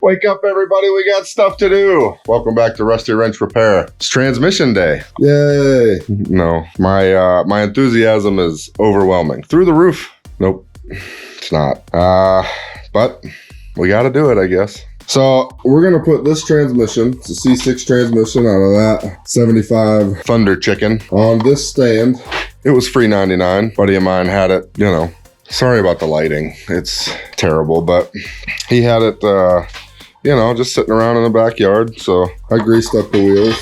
Wake up, everybody. We got stuff to do. Welcome back to Rusty Wrench Repair. It's transmission day. Yay. No, my enthusiasm is overwhelming. Through the roof. Nope, it's not. But we got to do it, I guess. So we're going to put this transmission, it's a C6 transmission out of that 75 Thunder Chicken, on this stand. It was free 99. Buddy of mine had it, you know. Sorry about the lighting. It's terrible, but he had it, you know, just sitting around in the backyard. So I greased up the wheels.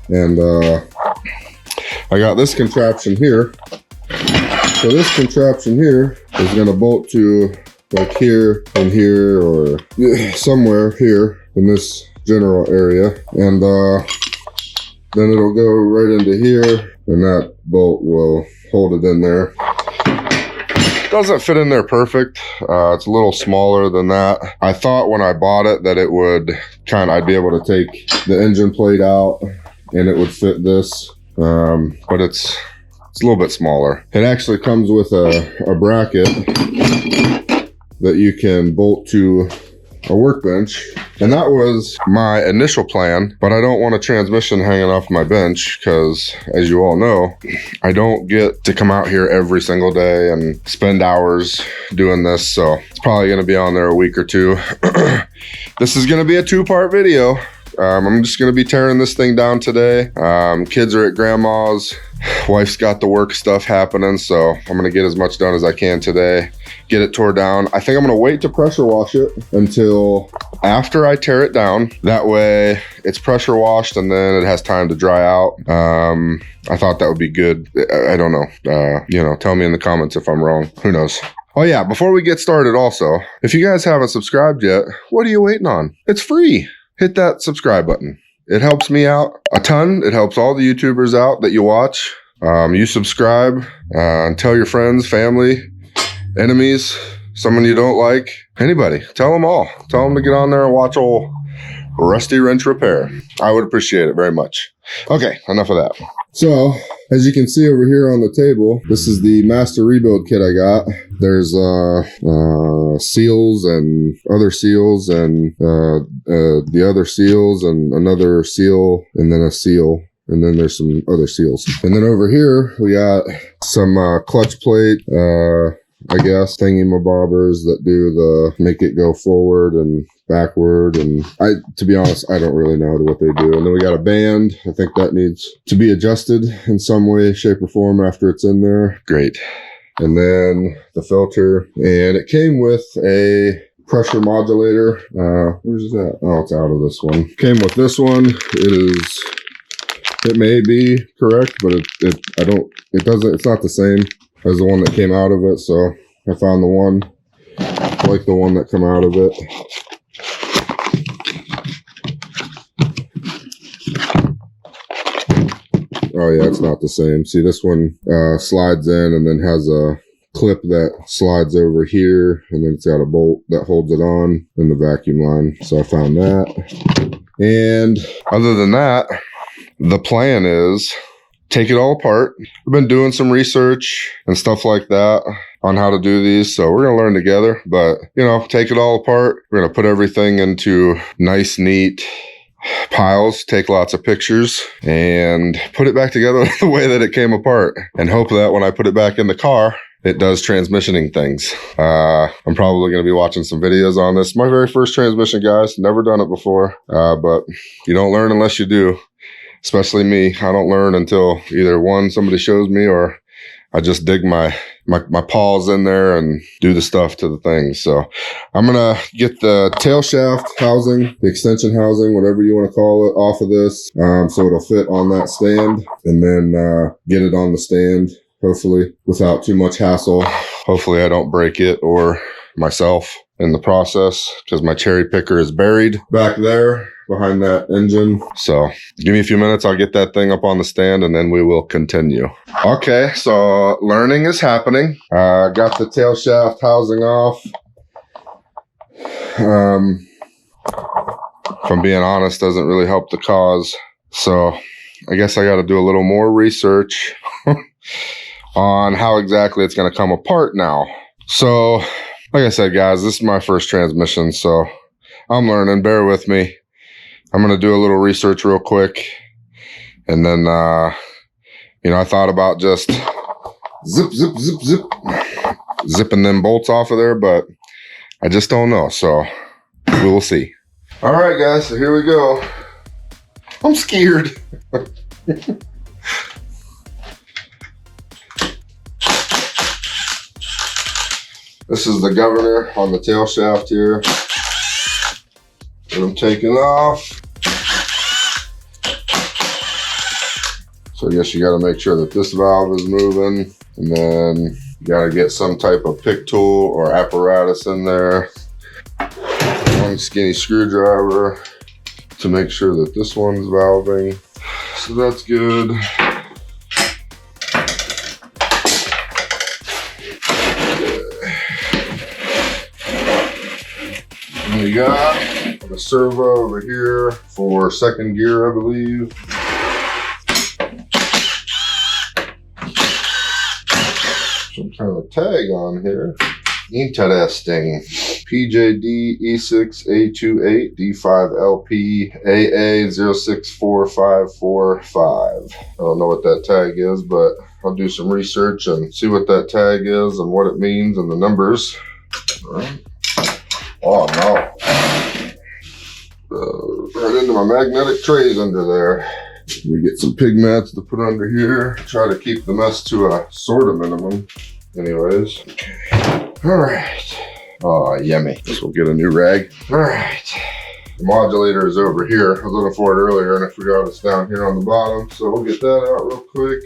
And I got this contraption here. So this contraption here is going to bolt to like here and here, or somewhere here in this general area. And then it'll go right into here, and that bolt will hold it in there. Doesn't fit in there perfect. It's a little smaller than that. I thought when I bought it that it would I'd be able to take the engine plate out and it would fit this, but it's a little bit smaller. It actually comes with a bracket that you can bolt to a workbench. And that was my initial plan, but I don't want a transmission hanging off my bench because, as you all know, I don't get to come out here every single day and spend hours doing this. So it's probably going to be on there a week or two. This is going to be a 2-part video. I'm just going to be tearing this thing down today. Kids are at grandma's. Wife's got the work stuff happening, so I'm going to get as much done as I can today. Get it tore down. I think I'm going to wait to pressure wash it until after I tear it down. That way it's pressure washed and then it has time to dry out. I thought that would be good. I don't know. You know, tell me in the comments if I'm wrong. Who knows? Oh yeah, before we get started also, if you guys haven't subscribed yet, what are you waiting on? It's free. Hit that subscribe button. It helps me out a ton. It helps all the YouTubers out that you watch. You subscribe and tell your friends, family, enemies, someone you don't like, anybody. Tell them all. Tell them to get on there and watch old Rusty Wrench Repair. I would appreciate it very much. Okay, enough of that. So, as you can see over here on the table, this is the master rebuild kit I got. There's seals and other seals and the other seals and another seal and then a seal. And then there's some other seals. And then over here, we got some clutch plate, I guess, thingy-mabobbers that do the make it go forward and backward. And to be honest, I don't really know what they do. And then we got a band. I think that needs to be adjusted in some way, shape, or form after it's in there. Great. And then the filter. And it came with a pressure modulator. Where's that? Oh, it's out of this one. Came with this one. It may be correct, but it's not the same as the one that came out of it. So I found the one, like the one that come out of it. Oh yeah, it's not the same. See, this one slides in and then has a clip that slides over here, and then it's got a bolt that holds it on in the vacuum line. So I found that. And other than that, the plan is take it all apart. I've been doing some research and stuff like that on how to do these. So we're going to learn together, but you know, take it all apart. We're going to put everything into nice, neat piles, take lots of pictures and put it back together the way that it came apart, and hope that when I put it back in the car, it does transmissioning things. I'm probably going to be watching some videos on this. My very first transmission, guys. Never done it before, but you don't learn unless you do. Especially me. I don't learn until either one, somebody shows me, or I just dig my paws in there and do the stuff to the thing. So I'm going to get the tail shaft housing, the extension housing, whatever you want to call it, off of this. So it'll fit on that stand, and then get it on the stand, hopefully without too much hassle. Hopefully I don't break it or myself in the process, because my cherry picker is buried back there behind that engine. So give me a few minutes. I'll get that thing up on the stand and then we will continue. Okay, so learning is happening. Got the tail shaft housing off. If I'm being honest, doesn't really help the cause. So I guess I got to do a little more research on how exactly it's going to come apart now. So like I said, guys, this is my first transmission, so I'm learning. Bear with me. I'm going to do a little research real quick. And then, you know, I thought about just zipping them bolts off of there, but I just don't know. So we will see. All right, guys, so here we go. I'm scared. This is the governor on the tail shaft here. And I'm taking off. So I guess you got to make sure that this valve is moving, and then you got to get some type of pick tool or apparatus in there. One skinny screwdriver to make sure that this one's valving. So that's good. And we got the servo over here for second gear, I believe. Some kind of a tag on here. Interesting. PJD E6A28 D5LP AA064545. I don't know what that tag is, but I'll do some research and see what that tag is and what it means and the numbers. All right. Oh no. Right into my magnetic trays under there. We get some pig mats to put under here. Try to keep the mess to a sort of minimum. Anyways. Okay. All right. Oh, yummy. Guess we'll get a new rag. All right. The modulator is over here. I was looking for it earlier and I forgot it's down here on the bottom. So we'll get that out real quick.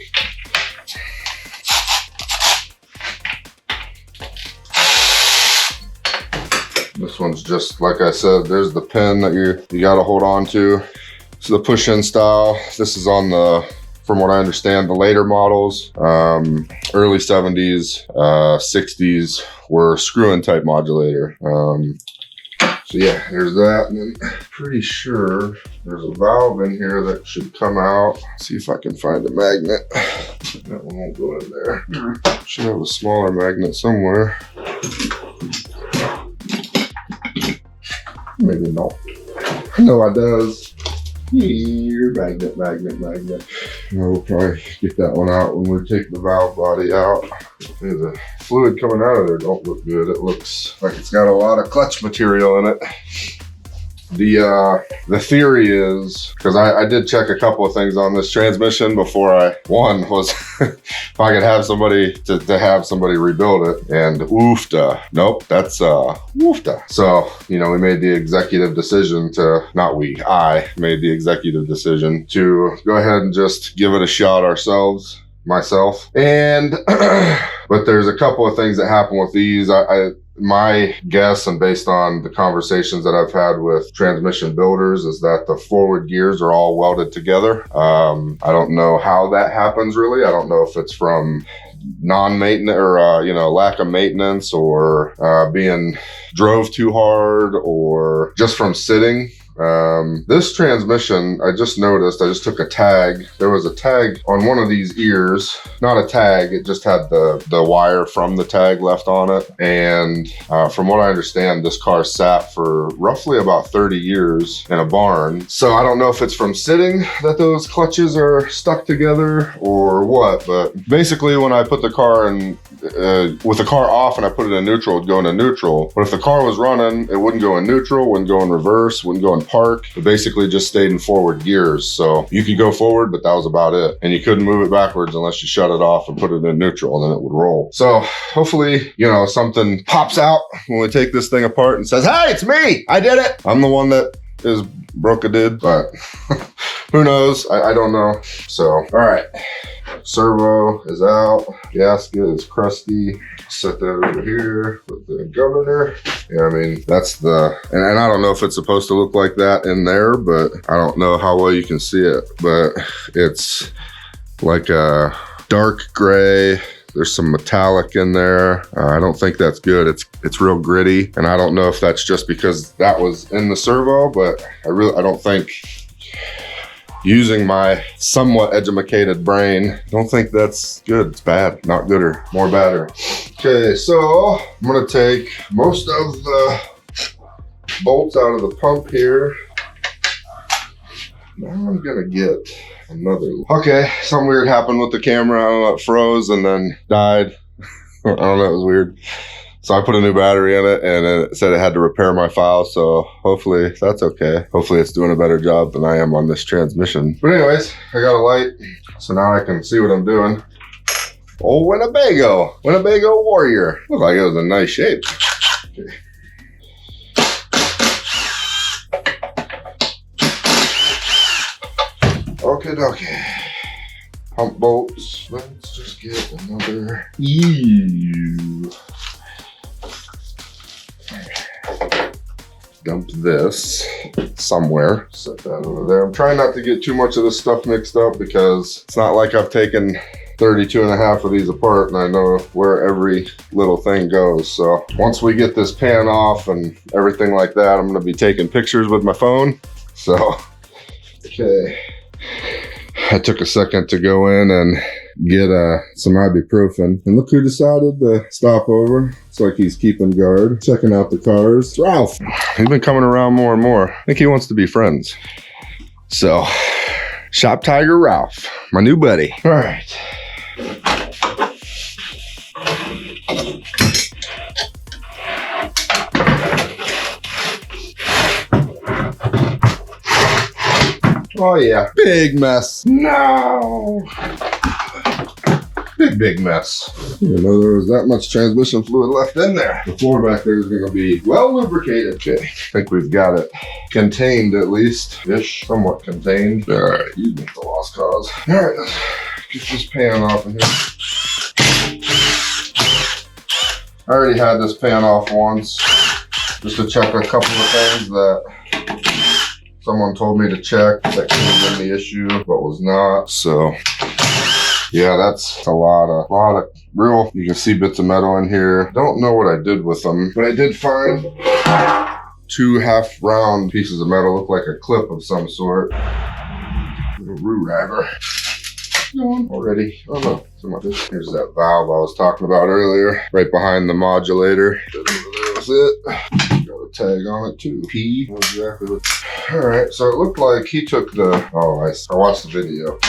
This one's just, like I said, there's the pin that you got to hold on to. So the push-in style, this is on the, from what I understand, the later models, early 70s, 60s were screw-in type modulator. So yeah, there's that. And then pretty sure there's a valve in here that should come out. Let's see if I can find a magnet. That one won't go in there. Should have a smaller magnet somewhere. Maybe not. No, it does. Here, magnet. We'll probably get that one out when we take the valve body out. The fluid coming out of there don't look good. It looks like it's got a lot of clutch material in it. The theory is, because I did check a couple of things on this transmission before one was if I could have somebody to have somebody rebuild it, and oofta. Nope, that's oofta. So, you know, we made the executive decision I made the executive decision to go ahead and just give it a shot ourselves, myself. And, but there's a couple of things that happen with these. My guess, and based on the conversations that I've had with transmission builders, is that the forward gears are all welded together. I don't know how that happens really. I don't know if it's from non-maintenance or, you know, lack of maintenance, or being drove too hard, or just from sitting. This transmission, I just noticed, I just took a tag. There was a tag on one of these ears, not a tag, it just had the wire from the tag left on it. And from what I understand, this car sat for roughly about 30 years in a barn. So I don't know if it's from sitting that those clutches are stuck together or what, but basically when I put the car in, with the car off and I put it in neutral, it would go into neutral. But if the car was running, it wouldn't go in neutral, wouldn't go in reverse, wouldn't go in park. It basically just stayed in forward gears. So you could go forward, but that was about it. And you couldn't move it backwards unless you shut it off and put it in neutral, and then it would roll. So hopefully, you know, something pops out when we take this thing apart and says, hey, it's me, I did it. I'm the one that is broke a did, but who knows? I don't know. So, all right. Servo is out. Gasket is crusty. Set that over here with the governor. Yeah, I mean, that's the, and I don't know if it's supposed to look like that in there, but I don't know how well you can see it, but it's like a dark gray. There's some metallic in there. I don't think that's good. It's real gritty, and I don't know if that's just because that was in the servo, but I don't think using my somewhat educated brain, don't think that's good. It's bad, not gooder, more badder. Okay, so I'm gonna take most of the bolts out of the pump here. Now I'm gonna get another. Okay, something weird happened with the camera. I don't know, it froze and then died. I don't know, it was weird. So I put a new battery in it and it said it had to repair my file. So hopefully that's okay. Hopefully it's doing a better job than I am on this transmission. But anyways, I got a light. So now I can see what I'm doing. Oh, Winnebago Warrior. Looked like it was in nice shape. Okay. Okay, dokie. Pump bolts. Let's just get another. Ew. Dump this somewhere. Set that over there. I'm trying not to get too much of this stuff mixed up because it's not like I've taken 32 and a half of these apart and I know where every little thing goes. So once we get this pan off and everything like that, I'm going to be taking pictures with my phone. So, okay. I took a second to go in and get some ibuprofen. And look who decided to stop over. It's like he's keeping guard, checking out the cars. It's Ralph. He's been coming around more and more. I think he wants to be friends. So, Shop Tiger Ralph, my new buddy. All right. Oh yeah, big mess. No. Big mess. I didn't know there was that much transmission fluid left in there. The floor back there is gonna be well lubricated. Okay, I think we've got it contained at least. Ish, somewhat contained. All right, you make the lost cause. All right, let's get this pan off in here. I already had this pan off once just to check a couple of things that someone told me to check that could have been the issue, but was not. So yeah, that's a lot of real, you can see bits of metal in here. Don't know what I did with them, but I did find 2 half-round pieces of metal, look like a clip of some sort. Little screwdriver. Already. Oh no, here's that valve I was talking about earlier, right behind the modulator. That's it. Got a tag on it too. P. Exactly. All right, so it looked like he took the. Oh, I watched the video.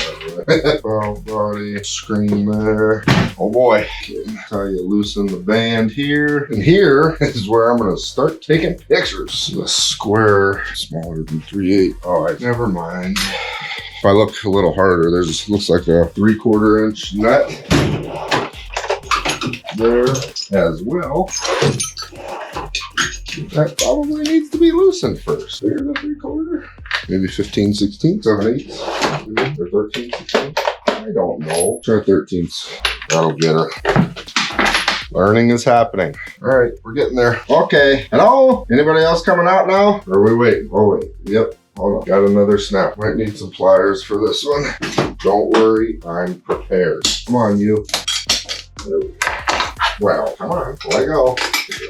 Valve body, screen there. Oh boy. Okay, how you loosen the band here, and here is where I'm gonna start taking pictures. The square, smaller than 3/8. All right, never mind. If I look a little harder, there's looks like a 3/4 inch nut there as well. That probably needs to be loosened first. There's a 3/4, maybe 15, 16, 7/8, or 13, 16. I don't know. Try 13s. That'll get her. Learning is happening. All right, we're getting there. Okay. Hello? Anybody else coming out now? Or are we waiting? Oh wait. Yep. Hold on, got another snap. Might need some pliers for this one. Don't worry, I'm prepared. Come on, you. There we go. Well, come on, let go.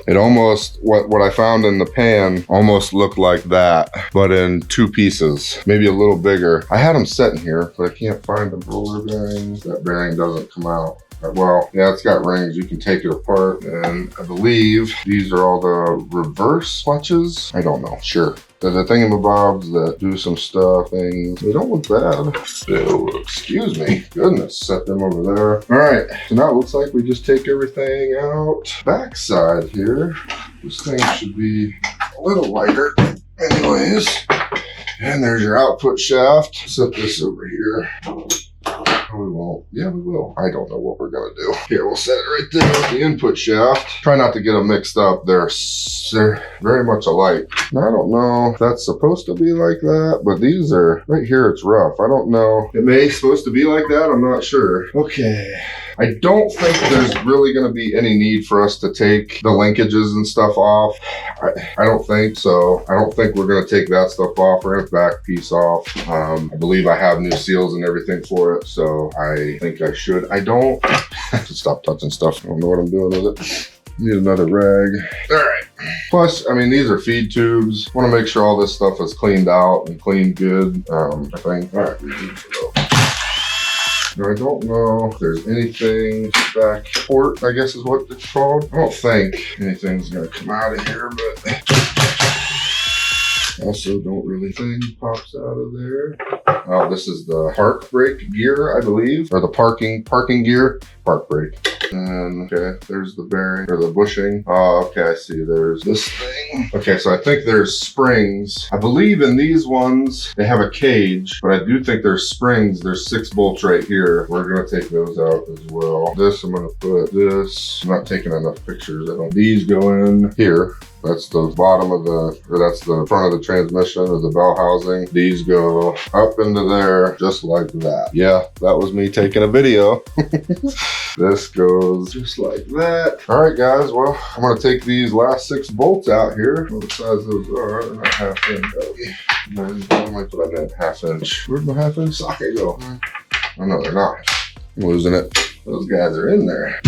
It almost, what I found in the pan almost looked like that, but in 2 pieces, maybe a little bigger. I had them set in here, but I can't find the roller bearings. That bearing doesn't come out. Well, yeah, it's got rings. You can take it apart, and I believe these are all the reverse clutches. I don't know. Sure. They're the thingamabobs that do some stuff, things. They don't look bad. So, excuse me. Goodness, set them over there. All right, so now it looks like we just take everything out. Backside here, this thing should be a little lighter. Anyways, and there's your output shaft. Set this over here. We won't. Yeah, we will. I don't know what we're gonna do. Here, we'll set it right there with the input shaft. Try not to get them mixed up. They're very much alike. Now, I don't know if that's supposed to be like that, but these are, right here it's rough. I don't know. It may be supposed to be like that. I'm not sure. Okay. I don't think there's really going to be any need for us to take the linkages and stuff off. I don't think so. I don't think we're going to take that stuff off. We're going to back piece off. I believe I have new seals and everything for it, so I think I should. I don't have to stop touching stuff. I don't know what I'm doing with it. Need another rag. All right. Plus, I mean, these are feed tubes. Want to make sure all this stuff is cleaned out and cleaned good. I think. All right, we need to go. I don't know if there's anything back port, I guess is what it's called. I don't think anything's gonna come out of here, but also don't really think pops out of there. Oh, this is the park brake gear, I believe, or the parking gear, park brake. And okay, there's the bearing or the bushing. Oh, okay, I see. There's this thing. Okay, so I think there's springs. I believe in these ones they have a cage, but I do think there's springs. There's 6 bolts right here. We're gonna take those out as well. This I'm gonna put this. I'm not taking enough pictures. I don't. These go in here. That's the bottom of the, or that's the front of the transmission or the bell housing. These go up into there just like that. Yeah, that was me taking a video. This goes just like that. All right, guys. Well, I'm going to take these last 6 bolts out here. What the size those are, they're not half inch. I might put that in half inch. Where'd my half inch socket go? Oh, no, they're not. I'm losing it. Those guys are in there.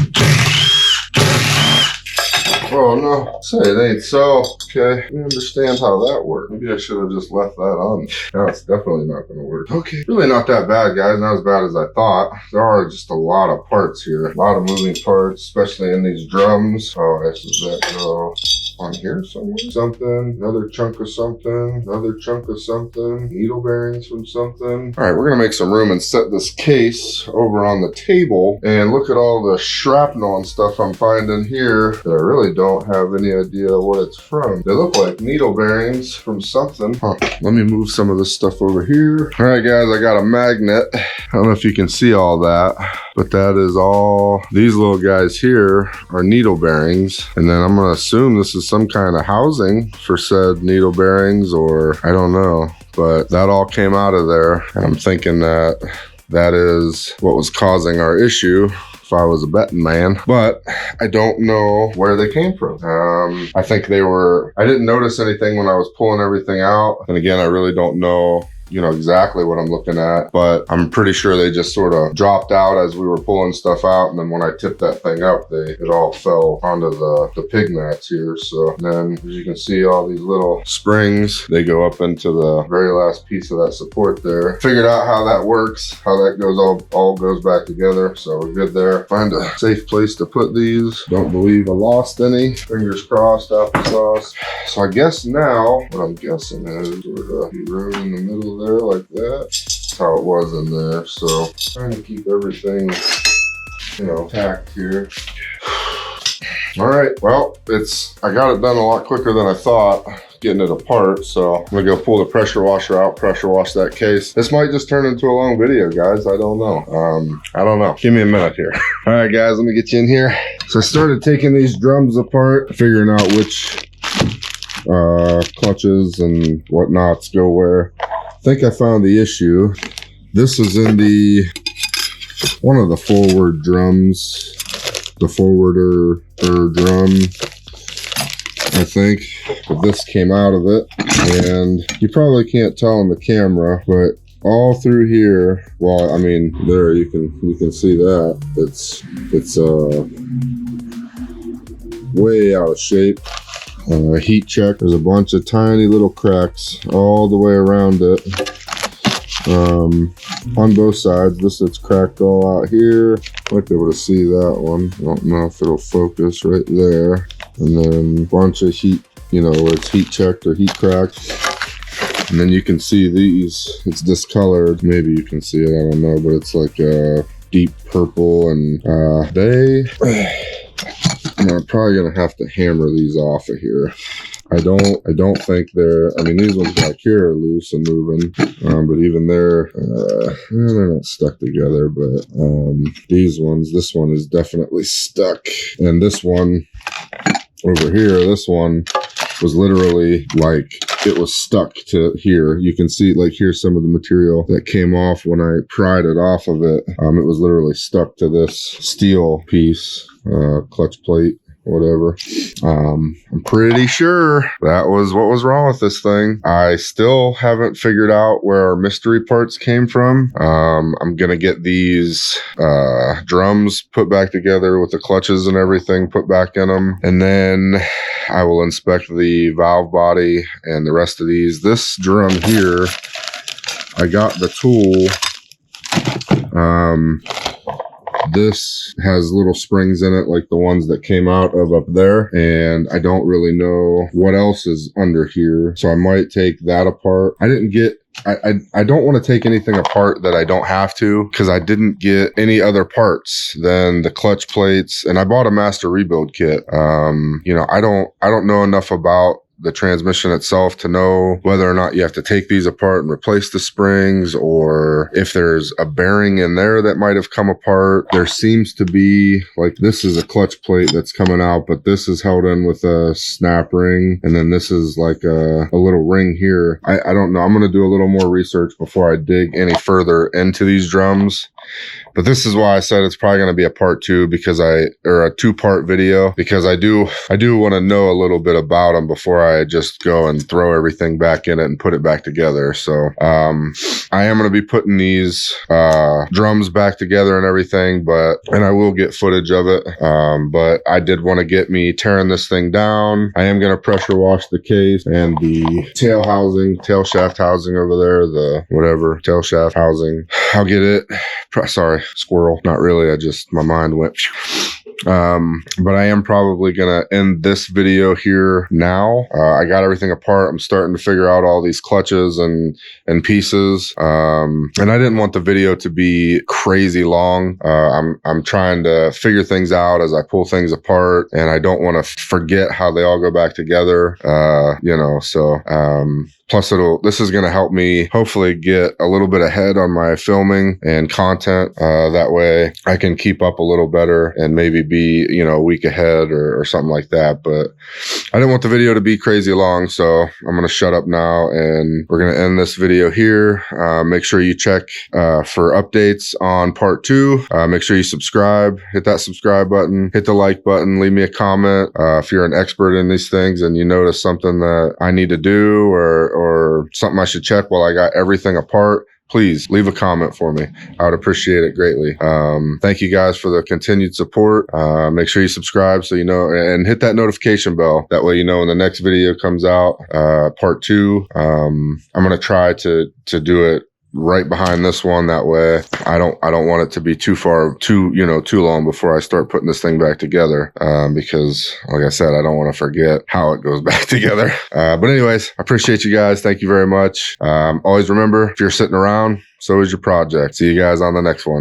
Oh no, say it ain't so. Okay, we understand how that works. Maybe I should have just left that on. Now it's definitely not gonna work. Okay, really not that bad, guys. Not as bad as I thought. There are just a lot of parts here. A lot of moving parts, especially in these drums. Oh, this is that go on here somewhere. Something, another chunk of something, another chunk of something, needle bearings from something. All right, we're gonna make some room and set this case over on the table and look at all the shrapnel and stuff I'm finding here that I really don't have any idea what it's from. They look like needle bearings from something. Huh. Let me move some of this stuff over here. All right, guys, I got a magnet. I don't know if you can see all that, but that is all. These little guys here are needle bearings. And then I'm gonna assume this is some kind of housing for said needle bearings, or I don't know, but that all came out of there. And I'm thinking that that is what was causing our issue if I was a betting man, but I don't know where they came from. I think they were, I didn't notice anything when I was pulling everything out. And again, I really don't know, you know, exactly what I'm looking at, but I'm pretty sure they just sort of dropped out as we were pulling stuff out. And then when I tipped that thing up, it all fell onto the pig mats here. So then, as you can see, all these little springs, they go up into the very last piece of that support there. Figured out how that works, how that goes, all goes back together. So we're good there. Find a safe place to put these. Don't believe I lost any. Fingers crossed, applesauce. So I guess now, what I'm guessing is we're gonna be room in the middle there like that. That's how it was in there. So trying to keep everything, you know, tacked here. All right, well, I got it done a lot quicker than I thought, getting it apart. So I'm gonna go pull the pressure washer out, pressure wash that case. This might just turn into a long video, guys. I don't know. I don't know. Give me a minute here. All right, guys, let me get you in here. So I started taking these drums apart, figuring out which clutches and whatnots go where. I think I found the issue. This is in one of the forward drums, the forwarder drum, I think. But this came out of it, and you probably can't tell on the camera, but all through here, well, I mean, there you can see that it's way out of shape. Heat check. There's a bunch of tiny little cracks all the way around it. On both sides. It's cracked all out here. Might be able to see that one. I don't know if it'll focus right there. And then a bunch of heat, you know, where it's heat checked or heat cracked. And then you can see these. It's discolored. Maybe you can see it. I don't know, but it's like a deep purple, and I'm probably gonna have to hammer these off of here. I don't think they're, I mean, these ones back here are loose and moving, but even they're not stuck together, but these ones, this one is definitely stuck. And this one over here, this one was literally like, it was stuck to here. You can see, like, here's some of the material that came off when I pried it off of it. It was literally stuck to this steel piece, clutch plate. whatever. I'm pretty sure that was what was wrong with this thing. I still haven't figured out where our mystery parts came from. I'm gonna get these drums put back together with the clutches and everything put back in them, and then I will inspect the valve body and the rest of these. This drum here, I got the tool. This has little springs in it like the ones that came out of up there, and I don't really know what else is under here, so I might take that apart. I don't want to take anything apart that I don't have to, because I didn't get any other parts than the clutch plates, and I bought a master rebuild kit. You know, I don't know enough about the transmission itself to know whether or not you have to take these apart and replace the springs, or if there's a bearing in there that might have come apart. There seems to be, like, this is a clutch plate that's coming out, but this is held in with a snap ring, and then this is like a little ring here. I don't know. I'm going to do a little more research before I dig any further into these drums. But this is why I said it's probably going to be a part 2, or a 2-part video, because I do want to know a little bit about them before I just go and throw everything back in it and put it back together. So, I am going to be putting these, drums back together and everything, and I will get footage of it. But I did want to get me tearing this thing down. I am going to pressure wash the case and the tail shaft housing over there, tail shaft housing. I'll get it. Sorry, squirrel. Not really. My mind went. But I am probably gonna end this video here now. I got everything apart. I'm starting to figure out all these clutches and pieces. And I didn't want the video to be crazy long. I'm trying to figure things out as I pull things apart, and I don't want to forget how they all go back together. You know, so, plus this is going to help me hopefully get a little bit ahead on my filming and content. That way I can keep up a little better and maybe be, you know, a week ahead or something like that. But I didn't want the video to be crazy long, so I'm going to shut up now, and we're going to end this video here. Make sure you check for updates on part 2. Make sure you subscribe, hit that subscribe button, hit the like button, leave me a comment. If you're an expert in these things and you notice something that I need to do or something I should check while I got everything apart, please leave a comment for me. I would appreciate it greatly. Thank you guys for the continued support. Make sure you subscribe so you know, and hit that notification bell. That way you know when the next video comes out, part 2. I'm going to try to do it right behind this one. That way I don't want it to be too long before I start putting this thing back together. Because like I said, I don't want to forget how it goes back together. But anyways, I appreciate you guys. Thank you very much. Always remember, if you're sitting around, so is your project. See you guys on the next one.